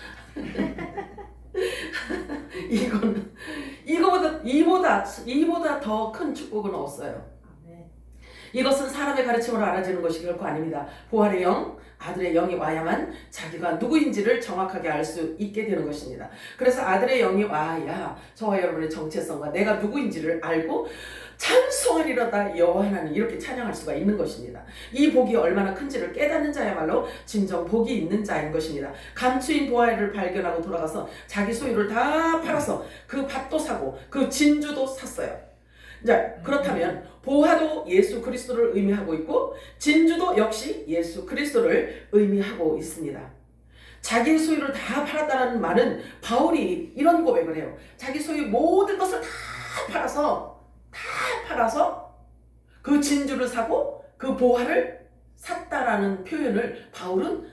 이보다 더 큰 축복은 없어요. 이것은 사람의 가르침으로 알아지는 것이 결코 아닙니다. 부활의 영, 아들의 영이 와야만 자기가 누구인지를 정확하게 알 수 있게 되는 것입니다. 그래서 아들의 영이 와야 저와 여러분의 정체성과 내가 누구인지를 알고 찬송하리로다 여호와 하나님 이렇게 찬양할 수가 있는 것입니다. 이 복이 얼마나 큰지를 깨닫는 자야말로 진정 복이 있는 자인 것입니다. 감추인 보화를 발견하고 돌아가서 자기 소유를 다 팔아서 그 밭도 사고 그 진주도 샀어요. 자, 그렇다면 보화도 예수 그리스도를 의미하고 있고 진주도 역시 예수 그리스도를 의미하고 있습니다. 자기 소유를 다 팔았다는 말은 바울이 이런 고백을 해요. 자기 소유 모든 것을 다 팔아서 그 진주를 사고 그 보화를 샀다라는 표현을 바울은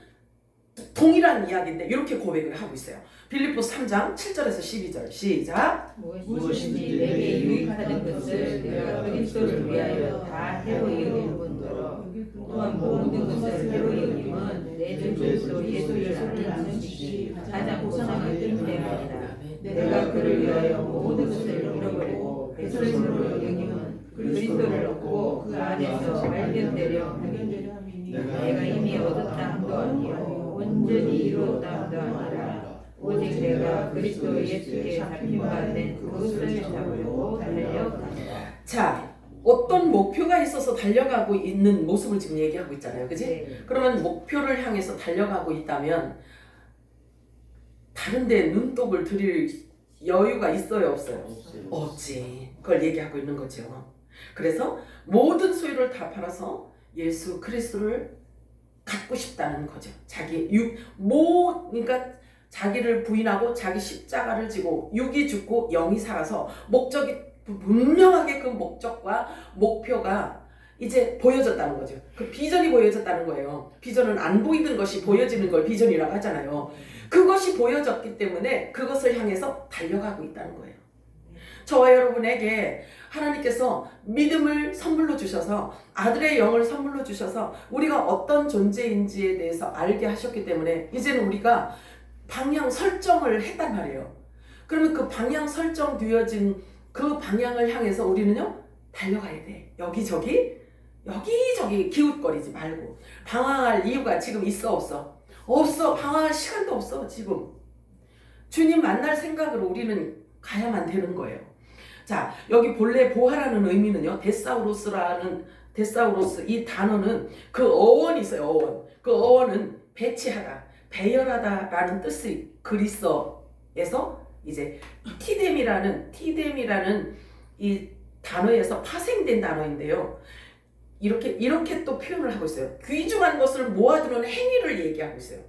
동일한 이야기인데 이렇게 고백을 하고 있어요. 빌립보서 3장 7절에서 12절 시작. 무엇이든지 내게 유익하는 것을 내가 그리스도를 위하여 다 해로 여길 뿐더러 또한 모든 것을 해로 여김은 내 주 그리스도 예수를 아는 것이 가장 고상하게 뜸때문이다. 내가 그를 위하여 모든 것을 잃어버리고 배설물로 여김은 그리스도를 얻고 그 안에서 발견되려 함이니 내가 이미 얻었다 함도 아니요 온전히 이루었다 함도 아니라 오직 내가 그리스도 예수께 잡힌 바 된 그것을 잡으려고 달려간다. 자, 어떤 목표가 있어서 달려가고 있는 모습을 지금 얘기하고 있잖아요. 그치? 네. 그러면 목표를 향해서 달려가고 있다면 다른 데 눈독을 들일 여유가 있어요 없어요? 없지. 그걸 얘기하고 있는 거죠. 그래서 모든 소유를 다 팔아서 예수 그리스도를 갖고 싶다는 거죠. 그러니까 자기를 부인하고 자기 십자가를 지고 육이 죽고 영이 살아서 목적이 분명하게 그 목적과 목표가 이제 보여졌다는 거죠. 그 비전이 보여졌다는 거예요. 비전은 안 보이던 것이 보여지는 걸 비전이라고 하잖아요. 그것이 보여졌기 때문에 그것을 향해서 달려가고 있다는 거예요. 저와 여러분에게 하나님께서 믿음을 선물로 주셔서 아들의 영을 선물로 주셔서 우리가 어떤 존재인지에 대해서 알게 하셨기 때문에 이제는 우리가 방향 설정을 했단 말이에요. 그러면 그 방향 설정되어진 그 방향을 향해서 우리는요 달려가야 돼. 여기저기 기웃거리지 말고. 방황할 이유가 지금 있어 없어? 없어. 방황할 시간도 없어 지금. 주님 만날 생각으로 우리는 가야만 되는 거예요. 자, 여기 본래 보하라는 의미는요, 데사우로스 이 단어는 그 어원이 있어요. 어원. 그 어원은 배치하다, 배열하다라는 뜻이 그리스어에서 이제 티뎀이라는 이 단어에서 파생된 단어인데요. 이렇게 또 표현을 하고 있어요. 귀중한 것을 모아두는 행위를 얘기하고 있어요.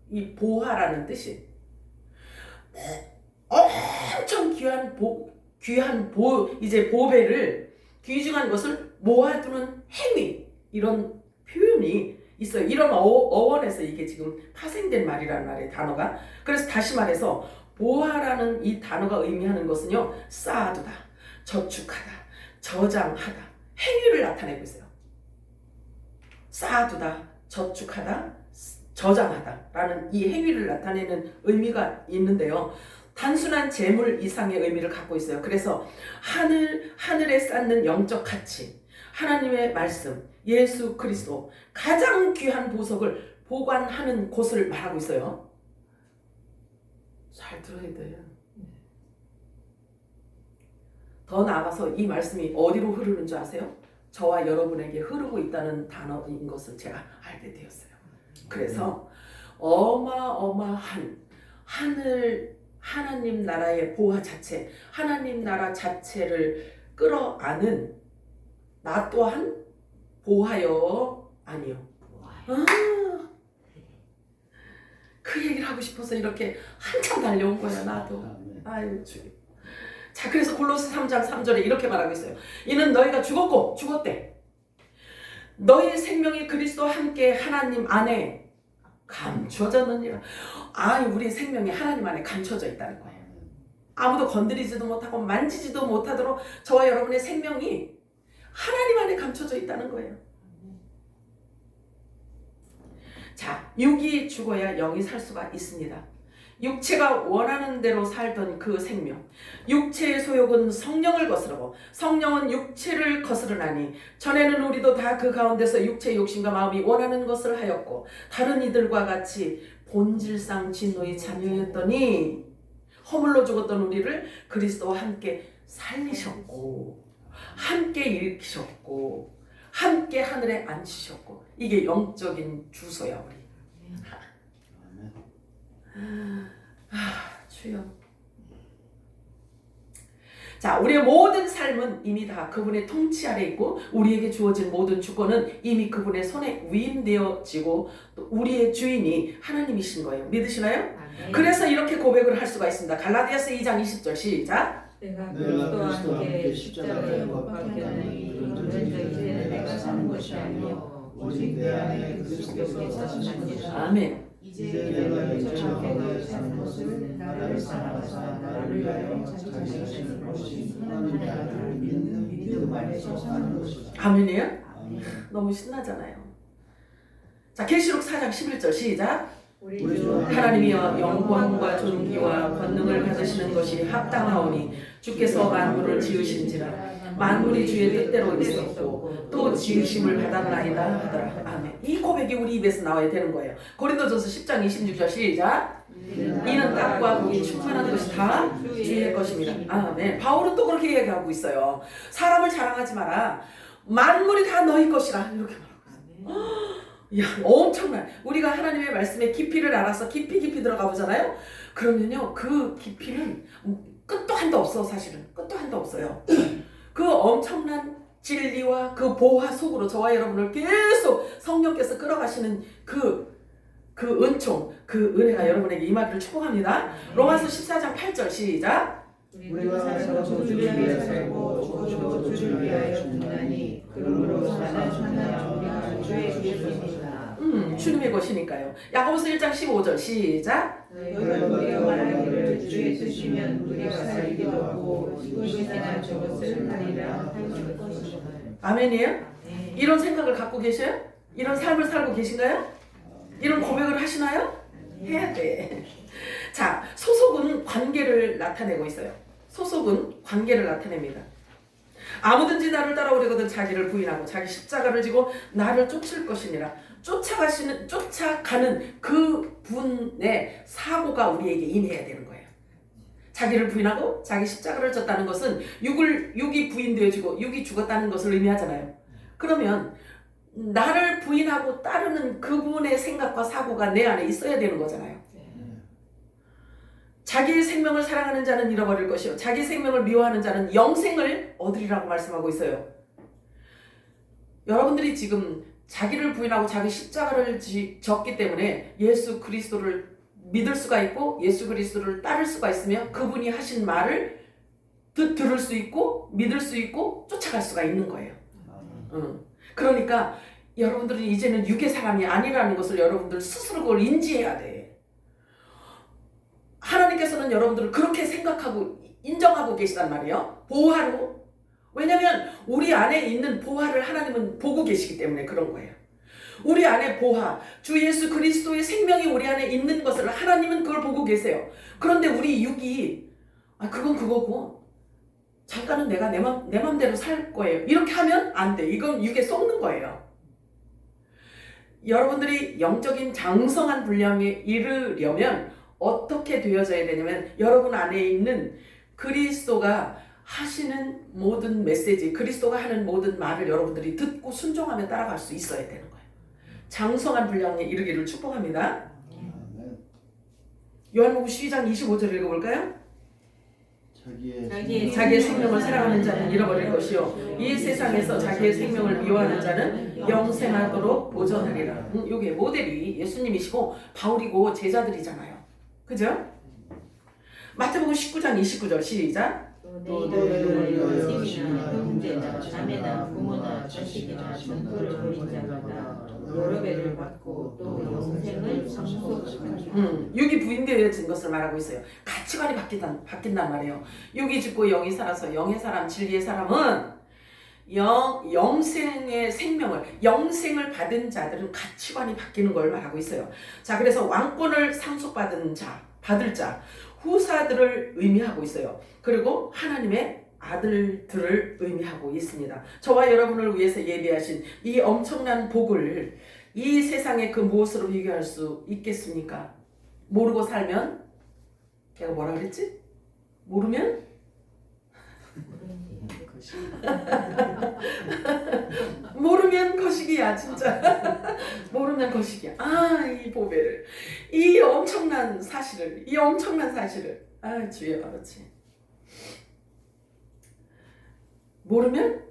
이 보하라는 뜻이 엄청 귀한 보배를, 귀중한 것을 모아두는 행위, 이런 표현이 있어요. 이런 어원에서 이게 지금 파생된 말이라는 말이에요, 단어가. 그래서 다시 말해서 보하라는 이 단어가 의미하는 것은요, 쌓아두다, 저축하다, 저장하다, 행위를 나타내고 있어요. 쌓아두다, 저축하다, 저장하다 라는 이 행위를 나타내는 의미가 있는데요. 단순한 재물 이상의 의미를 갖고 있어요. 그래서 하늘에 쌓는 영적 가치, 하나님의 말씀, 예수 그리스도, 가장 귀한 보석을 보관하는 곳을 말하고 있어요. 잘 들어야 돼요. 더 나아가서 이 말씀이 어디로 흐르는 줄 아세요? 저와 여러분에게 흐르고 있다는 단어인 것을 제가 알게 되었어요. 그래서 어마어마한 하나님 나라의 보화 자체, 하나님 나라 자체를 끌어안은 나 또한 보하여 아니요. 그 얘기를 하고 싶어서 이렇게 한참 달려온 거야, 나도. 아유, 주님. 자, 그래서 골로새 3장 3절에 이렇게 말하고 있어요. 이는 너희가 죽었대. 너희 생명이 그리스도와 함께 하나님 안에 감춰졌느니라. 우리 생명이 하나님 안에 감춰져 있다는 거예요. 아무도 건드리지도 못하고 만지지도 못하도록 저와 여러분의 생명이 하나님 안에 감춰져 있다는 거예요. 자, 육이 죽어야 영이 살 수가 있습니다. 육체가 원하는 대로 살던 그 생명, 육체의 소욕은 성령을 거스르고 성령은 육체를 거스르나니 전에는 우리도 다 그 가운데서 육체의 욕심과 마음이 원하는 것을 하였고 다른 이들과 같이 본질상 진노의 자녀였더니 허물로 죽었던 우리를 그리스도와 함께 살리셨고 함께 일으키셨고 함께 하늘에 앉히셨고, 이게 영적인 주소야 우리. 주여. 자, 우리의 모든 삶은 이미 다 그분의 통치 아래 있고 우리에게 주어진 모든 주권은 이미 그분의 손에 위임되어지고 또 우리의 주인이 하나님이신 거예요. 믿으시나요? 그래서 이렇게 고백을 할 수가 있습니다. 갈라디아서 2장 20절 시작. 내가 그리스도와 함께 십자가에 못 박혔나니 그런즉 이제는 내가 사는 것이 아니요 오직 내 안에 그리스도께서 사시는 것이라. 아멘. 이제 내가 영접하고 사는 것을 나를 사랑하사 나를 위하여 자기하시는 것이 하나님의 아들을 믿는 믿음 안에서 사는 것이다. 아멘이에요? 아멘. 너무 신나잖아요. 자, 계시록 4장 11절 시작. 우리 주 하나님이여 영광과 존귀와 권능을 받으시는 것이 합당하오니 주께서 만물을 지으신지라. 만물이 주의 뜻대로 있었고 또 지으심을 받았나이다 하더라. 아멘. 이 고백이 우리 입에서 나와야 되는 거예요. 고린도전서 10장 26절 시작. 이는 땅과 거기 충만한 것이 다 주의 것입니다. 아멘. 바울은 또 그렇게 얘기하고 있어요. 사람을 자랑하지 마라. 만물이 다 너희 것이라. 이렇게 말하고 있어요. 이야, 엄청난. 우리가 하나님의 말씀의 깊이를 알아서 깊이 들어가 보잖아요. 그러면요, 그 깊이는 끝도 한도 없어. 사실은 끝도 한도 없어요. 그 엄청난 진리와 그 보화 속으로 저와 여러분을 계속 성령께서 끌어가시는 그 은총, 그 은혜가 여러분에게 임하기를 축복합니다. 로마서 14장 8절 시작. 우리가 살아서 주를 위하여 살고 죽어도 주를 위하여 죽나니 그러므로 사는 우리가 주의 주였습니다. 주님의 것이니까요. 야고보서 1장 15절 시작. 너희가 우리가 말하기를 주의 뜻이면 우리가 살기도 하고 이것이나 저것을 하리라 할 것이다. 아멘이에요? 이런 생각을 갖고 계셔요? 이런 삶을 살고 계신가요? 이런 고백을 하시나요? 해야 돼. 자, 소속은 관계를 나타내고 있어요. 소속은 관계를 나타냅니다. 아무든지 나를 따라오려거든 자기를 부인하고 자기 십자가를 지고 나를 쫓을 것이니라. 쫓아가는 그 분의 사고가 우리에게 임해야 되는 거예요. 자기를 부인하고 자기 십자가를 졌다는 것은 육이 부인되어지고 육이 죽었다는 것을 의미하잖아요. 그러면 나를 부인하고 따르는 그분의 생각과 사고가 내 안에 있어야 되는 거잖아요. 자기의 생명을 사랑하는 자는 잃어버릴 것이요 자기 생명을 미워하는 자는 영생을 얻으리라고 말씀하고 있어요. 여러분들이 지금 자기를 부인하고 자기 십자가를 졌기 때문에 예수 그리스도를 믿을 수가 있고 예수 그리스도를 따를 수가 있으며 그분이 하신 말을 들을 수 있고 믿을 수 있고 쫓아갈 수가 있는 거예요. 그러니까 여러분들은 이제는 육의 사람이 아니라는 것을 여러분들 스스로 그걸 인지해야 돼. 하나님께서는 여러분들을 그렇게 생각하고 인정하고 계시단 말이에요. 보화로. 왜냐하면 우리 안에 있는 보화를 하나님은 보고 계시기 때문에 그런 거예요. 우리 안에 보화, 주 예수 그리스도의 생명이 우리 안에 있는 것을 하나님은 그걸 보고 계세요. 그런데 우리 육이 그건 그거고 잠깐은 내가 내 맘대로 살 거예요. 이렇게 하면 안 돼. 이건 육에 속는 거예요. 여러분들이 영적인 장성한 분량에 이르려면 어떻게 되어져야 되냐면 여러분 안에 있는 그리스도가 하시는 모든 메시지, 그리스도가 하는 모든 말을 여러분들이 듣고 순종하며 따라갈 수 있어야 되는 거예요. 장성한 분량에 이르기를 축복합니다. 요한복음 12장 25절 읽어볼까요? 자기의 생명을 사랑하는 자는 잃어버릴 것이요 이 세상에서 자기의 생명을 미워하는 자는 영생하도록 보존하리라. 이게 모델이 예수님이시고 바울이고 제자들이잖아요. 그죠? 마태복음 19장 29절 시작. 또 너희가 집이나 형제나 자매나 부모나 자식이나 전토를 벌인 자마다 여러 배를 받고 또 영생을 상속하리라. 육이 부인되어진 것을 말하고 있어요. 가치관이 바뀐단 말이에요. 육이 죽고 영이 살아서 영의 사람, 진리의 사람은 영생의 생명을, 영생을 받은 자들은 가치관이 바뀌는 걸 말하고 있어요. 자, 그래서 왕권을 상속받은 자, 받을 자, 후사들을 의미하고 있어요. 그리고 하나님의 아들들을 의미하고 있습니다. 저와 여러분을 위해서 예비하신 이 엄청난 복을 이 세상의 그 무엇으로 비교할 수 있겠습니까? 모르고 살면, 걔가 뭐라 그랬지? 모르면? 모르면 거시기야, 진짜. 모르면 거시기야. 이 보배를, 이 엄청난 사실을, 주여, 그렇지. 모르면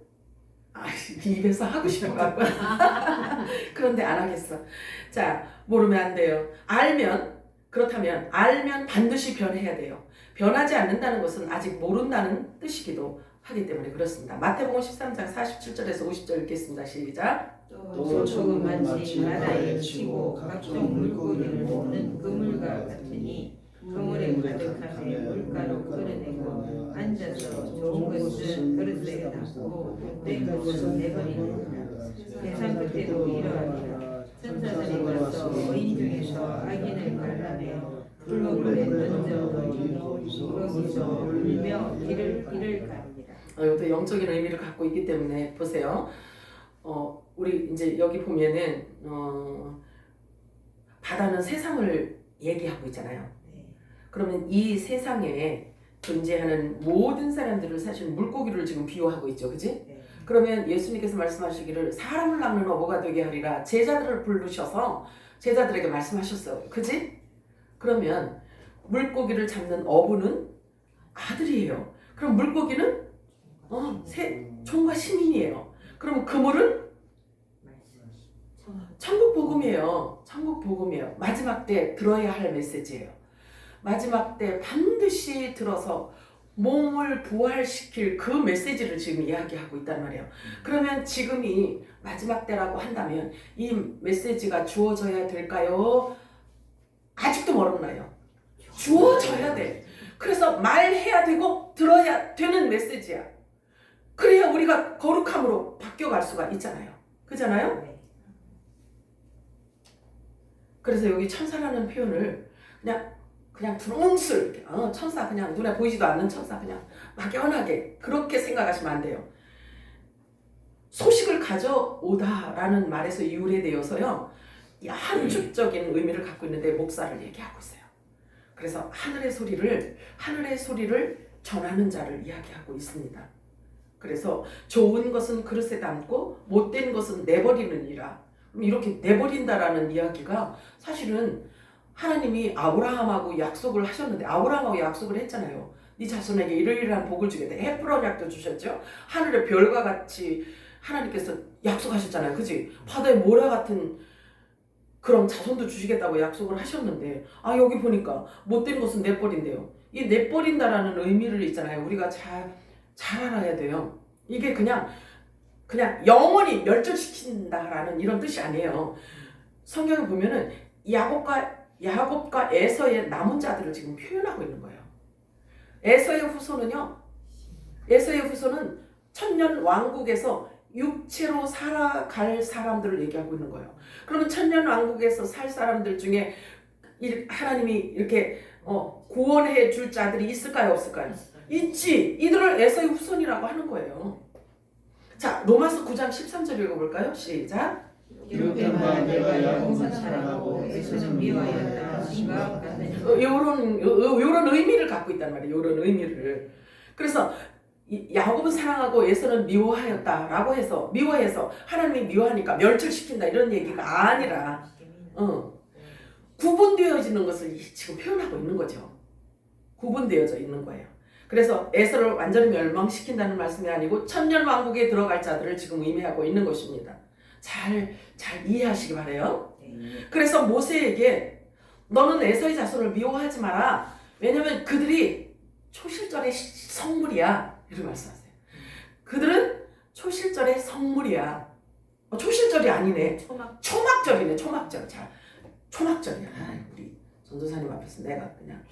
입에서 하고 싶어갖고 그런데 안 하겠어. 자, 모르면 안 돼요. 그렇다면 알면 반드시 변해야 돼요. 변하지 않는다는 것은 아직 모른다는 뜻이기도 하기 때문에 그렇습니다. 마태복음 13장 47절에서 50절 읽겠습니다. 시작. 또 조금만치 바다에 치고 각종 물고기를 먹는 그물과 같으니 그물에 가득하게 물가로 끌어내고 앉아서 좋은 것은 그릇에 담고 못된 것은 내버리니라. 세상 끝에도 이러하리라. 천사들이 와서 의인 중에서 악인을 갈라내어 불로불에 던져버리니 거기서 울며 이를 가리라. 이것도 영적인 의미를 갖고 있기 때문에 보세요. 우리 이제 여기 보면은 바다는 세상을 얘기하고 있잖아요. 그러면 이 세상에 존재하는 모든 사람들을 사실 물고기를 지금 비유하고 있죠, 그지? 그러면 예수님께서 말씀하시기를 사람을 낳는 어부가 되게 하리라. 제자들을 부르셔서 제자들에게 말씀하셨어요, 그지? 그러면 물고기를 잡는 어부는 아들이에요. 그럼 물고기는 총과 시민이에요. 그럼 그물은 천국 복음이에요. 마지막 때 들어야 할 메시지예요. 마지막 때 반드시 들어서 몸을 부활시킬 그 메시지를 지금 이야기하고 있단 말이에요. 그러면 지금이 마지막 때라고 한다면 이 메시지가 주어져야 될까요? 아직도 멀었나요? 주어져야 돼. 그래서 말해야 되고 들어야 되는 메시지야. 그래야 우리가 거룩함으로 바뀌어갈 수가 있잖아요. 그잖아요? 그래서 여기 천사라는 표현을 그냥 두루뭉술 천사, 그냥 눈에 보이지도 않는 천사, 그냥 막연하게 그렇게 생각하시면 안 돼요. 소식을 가져오다라는 말에서 유래되어서요, 한축적인 의미를 갖고 있는데 목사를 얘기하고 있어요. 그래서 하늘의 소리를 전하는 자를 이야기하고 있습니다. 그래서 좋은 것은 그릇에 담고 못된 것은 내버리느니라. 그럼 이렇게 내버린다라는 이야기가 사실은 하나님이 아브라함하고 약속을 하셨는데, 아브라함하고 약속을 했잖아요. 네 자손에게 이러이러한 복을 주겠다. 헤브론 약도 주셨죠. 하늘의 별과 같이 하나님께서 약속하셨잖아요. 그치? 바다의 모래 같은 그런 자손도 주시겠다고 약속을 하셨는데, 여기 보니까 못된 것은 내버린대요. 이 내버린다라는 의미를 있잖아요. 우리가 잘 알아야 돼요. 이게 그냥 영원히 멸절시킨다라는 이런 뜻이 아니에요. 성경을 보면은 야곱과 에서의 남은 자들을 지금 표현하고 있는 거예요. 에서의 후손은 천년 왕국에서 육체로 살아갈 사람들을 얘기하고 있는 거예요. 그러면 천년 왕국에서 살 사람들 중에 하나님이 이렇게 구원해 줄 자들이 있을까요, 없을까요? 있지. 이들을 에서의 후손이라고 하는 거예요. 자, 로마서 9장 13절 읽어볼까요? 시작. 이렇게 말 내가 야곱을 사랑하고 에서는 미워하였다. 이와 같은 요런 의미를 갖고 있단 말이에요. 요런 의미를. 그래서 야곱은 사랑하고 에서는 미워하였다라고 해서, 미워해서 하나님이 미워하니까 멸절시킨다 이런 얘기가 아니라 구분되어지는 것을 지금 표현하고 있는 거죠. 구분되어져 있는 거예요. 그래서 에서를 완전히 멸망시킨다는 말씀이 아니고 천년 왕국에 들어갈 자들을 지금 의미하고 있는 것입니다. 잘 이해하시기 바라요. 그래서 모세에게 너는 에서의 자손을 미워하지 마라. 왜냐면 그들이 초실절의 성물이야. 이렇게 말씀하세요. 그들은 초실절의 성물이야. 초실절이 아니네. 초막절이네. 초막절. 자, 초막절이야. 우리 전도사님 앞에서 내가 그냥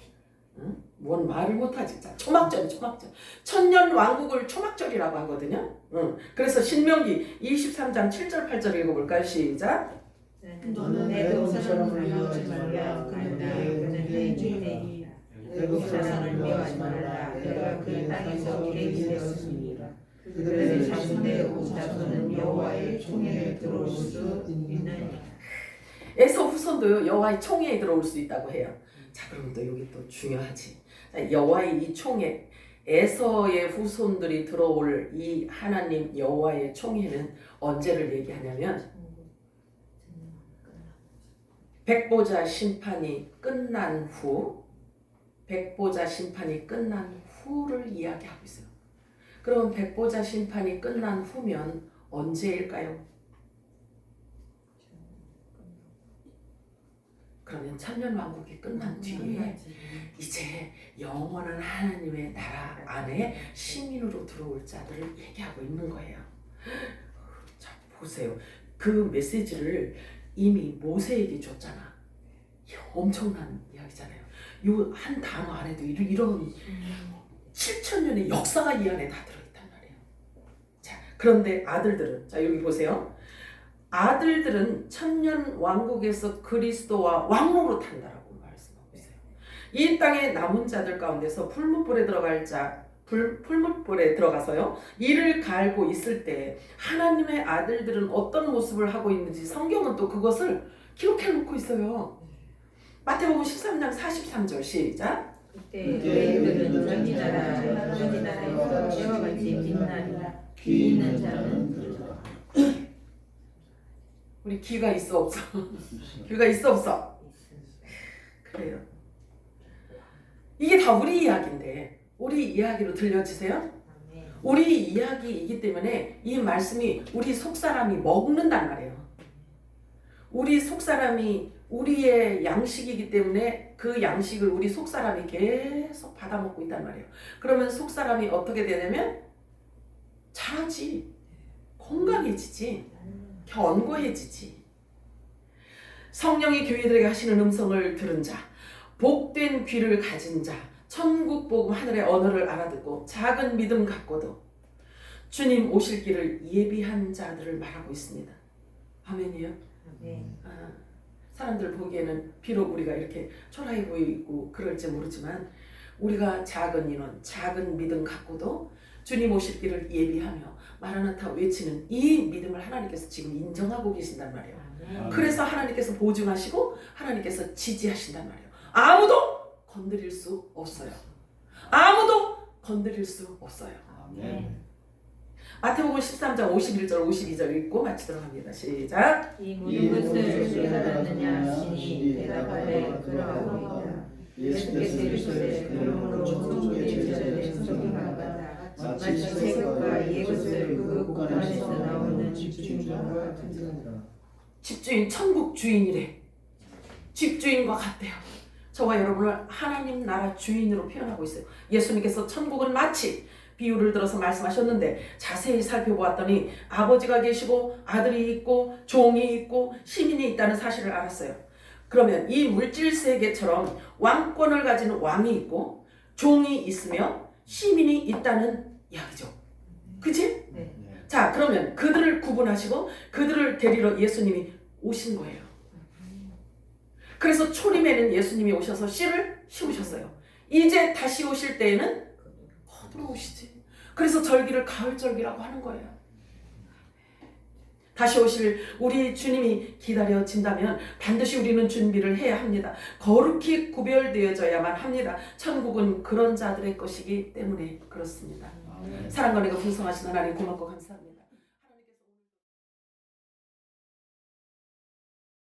뭔 말을 못하지. 자, 초막절. 천년 왕국을 초막절이라고 하거든요. 그래서 신명기 23장 7절 8절 읽어볼까요? 시작. 너는 애굽 사람을 미워하지 말라. 그는 내 주인이니라. 애굽 사람을 미워하지 말라. 내가 그 땅에서 기름이 되었습니다. 그들의 자손은 여호와의 총회에 들어올 수 있느니라. 에서 후손도 여호와의 총회에 들어올 수 있다고 해요. 자, 그럼 또 여기 또 중요하지. 여호와의 이 총회, 에서의 후손들이 들어올 이 하나님 여호와의 총회는 언제를 얘기하냐면 백보자 심판이 끝난 후를 이야기하고 있어요. 그럼 백보자 심판이 끝난 후면 언제일까요? 그러면 천년왕국이 끝난 뒤에 이제 영원한 하나님의 나라 안에 시민으로 들어올 자들을 얘기하고 있는 거예요. 자, 보세요. 그 메시지를 이미 모세에게 줬잖아. 엄청난 이야기잖아요. 요 한 단어 안에도 이런 7,000년의 역사가 이 안에 다 들어있단 말이에요. 자, 그런데 아들들은, 자 여기 보세요. 아들들은 천년 왕국에서 그리스도와 왕로로 탄다라고 말씀하고 있어요. 이 땅의 남은 자들 가운데서 풀무불에 들어가서요, 이를 갈고 있을 때 하나님의 아들들은 어떤 모습을 하고 있는지 성경은 또 그것을 기록해 놓고 있어요. 마태복음 13장 43절 시작. 그때 너희들은 전지나라에서 때와 같이 빛나리라. 귀 있는 자는 들으라. 우리 귀가 있어 없어? 귀가 있어 없어? 그래요. 이게 다 우리 이야기인데 우리 이야기로 들려지세요? 우리 이야기이기 때문에 이 말씀이 우리 속사람이 먹는단 말이에요. 우리 속사람이 우리의 양식이기 때문에 그 양식을 우리 속사람이 계속 받아먹고 있단 말이에요. 그러면 속사람이 어떻게 되냐면 자라지, 건강해지지, 견고해지지. 성령이 교회들에게 하시는 음성을 들은 자, 복된 귀를 가진 자, 천국 복음 하늘의 언어를 알아듣고 작은 믿음 갖고도 주님 오실 길을 예비한 자들을 말하고 있습니다. 아멘이요? 네. 사람들 보기에는 비록 우리가 이렇게 초라해 보이고 그럴지 모르지만 우리가 작은 인원, 작은 믿음 갖고도 주님 오실 길을 예비하며 마라나타 외치는 이 믿음을 하나님께서 지금 인정하고 계신단 말이에요. 그래서 하나님께서 보증하시고 하나님께서 지지하신단 말이에요. 아무도 건드릴 수 없어요. 아무도 건드릴 수 없어요. 아멘. 마태복음 13장 51절 52절 읽고 마치도록 합니다. 시작. 이 모든 것을 깨달았느냐 하시니 대답하되 그러하오이다. 예수께서 이르시되 그러므로 천국의 제자들의 성경과 같다. 마치 새것과 이의 것을 그 곳간에서 나오는 집주인과 같으니라. 집주인 천국 주인이래. 집주인과 같대요. 저와 여러분을 하나님 나라 주인으로 표현하고 있어요. 예수님께서 천국은 마치 비유를 들어서 말씀하셨는데 자세히 살펴보았더니 아버지가 계시고 아들이 있고 종이 있고 시민이 있다는 사실을 알았어요. 그러면 이 물질 세계처럼 왕권을 가진 왕이 있고 종이 있으며 시민이 있다는 이야기죠. 그치? 네. 자, 그러면 그들을 구분하시고 그들을 데리러 예수님이 오신 거예요. 그래서 초림에는 예수님이 오셔서 씨를 심으셨어요. 이제 다시 오실 때에는 거들어오시지. 그래서 절기를 가을절기라고 하는 거예요. 다시 오실 우리 주님이 기다려진다면 반드시 우리는 준비를 해야 합니다. 거룩히 구별되어져야만 합니다. 천국은 그런 자들의 것이기 때문에 그렇습니다. 사랑과 은혜가 풍성하신 하나님 고맙고 감사합니다.